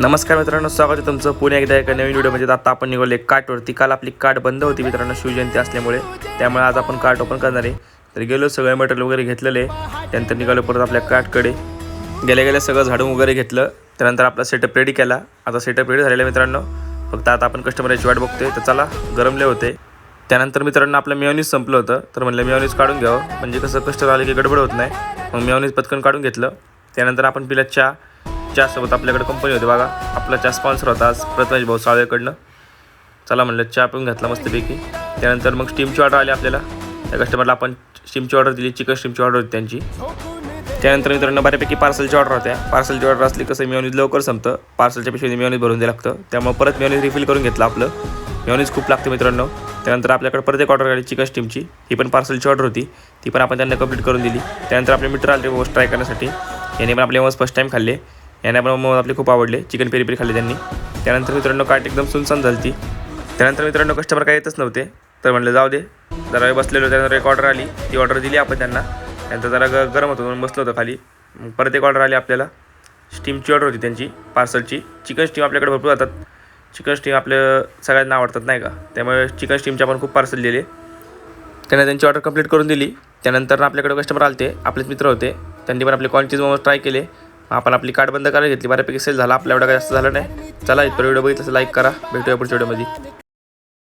नमस्कार मित्रांनो, स्वागत आहे तुमचं पुन्हा एकदा एका नवीन व्हिडिओमध्ये। आता आपण निघालो कार्टवरती। काल आपली कार्ट बंद होती मित्रांनो शिवजयंती असल्यामुळे, त्यामुळे आज आपण कार्ट ओपन करणार आहे। तर गेलो, सगळे मटेरियल वगैरे घेतलेले, त्यानंतर निघालो परत आपल्या कार्टकडे। गेल्या सगळं झाडून वगैरे घेतलं, त्यानंतर आपला सेटअप रेडी केला। आता सेटअप रेडी झालेला मित्रांनो, फक्त आता आपण कस्टमरची वाट बघतोय। तर चला, गरमले होते। त्यानंतर मित्रांनो आपलं मेयोनीज संपलं होतं, तर म्हणलं मेयोनीज काढून घ्यावं, म्हणजे कसं कस्टमर आले की गडबड होत नाही। मग मेयोनीज पटकन काढून घेतलं। त्यानंतर आपण पिला चहासोबत आपल्याकडे कंपनी होती बघा, आपला चहा स्पॉन्सर होता आज प्रथमेश भाऊ साळवेकडनं। चला म्हणलं चहा पिऊन घेतला मस्तपैकी। त्यानंतर मग स्टीमची ऑर्डर आली आपल्याला। त्या कस्टमरला आपण स्टीमची ऑर्डर दिली, चिकन स्टीमची ऑर्डर होती त्यांची। त्यानंतर मित्रांनो बऱ्यापैकी पार्सलची ऑर्डर होत्या। पार्सलची ऑर्डर असली कसं मेयोनीज लवकर संपतं, पार्सलच्या पिशवीने मेयोनीज भरून द्यावं लागतं, त्यामुळे परत मेयोनीज रिफिल करून घेतलं आपलं। मेयोनीज खूप लागते मित्रांनो। त्यानंतर आपल्याकडे परत एक ऑर्डर आली चिकन स्टीमची, ही पण पार्सलची ऑर्डर होती, ती पण आपण त्यांना कंप्लीट करून दिली। त्यानंतर आपले मित्र आले मोमोज ट्राय करण्यासाठी, याने पण आपले मोमोज फर्स्ट टाईम खाल्ले, याने पण मोमोज आपले खूप आवडले, चिकन पेरी पेरी खाल्ले त्यांनी। त्यानंतर मित्रांनो कार्ट एकदम सुनसान झाली। त्यानंतर मित्रांनो कस्टमर काय येतच नव्हते, तर म्हणलं जाऊ दे, जरा बसलेलो। त्यानंतर एक ऑर्डर आली, ती ऑर्डर दिली आपण त्यांना। त्यानंतर जरा गरम होतं म्हणून बसलो होतो खाली। मग परत एक ऑर्डर आली आपल्याला, स्टीमची ऑर्डर होती त्यांची पार्सलची। चिकन स्टीम आपल्याकडे भरपूर जातात, चिकन स्टीम आपल्या सगळ्यांना आवडतात नाही का, त्यामुळे चिकन स्टीमचे आपण खूप पार्सल दिले। त्यांना त्यांची ऑर्डर कंप्लीट करून दिली। त्यानंतर आपल्याकडे कस्टमर आले, आपलेच मित्र होते, त्यांनी पण आपले कॉर्न चीज मोमोज ट्राय केले। आपण आपली कार्ट बंद करायला घेतली, बऱ्यापैकी सेल झाला आपला, एवढा काय जास्त झालं नाही। चला, इथपर्यंत व्हिडिओ बघितलं लाईक करा, भेटूया पुढच्या व्हिडिओमध्ये।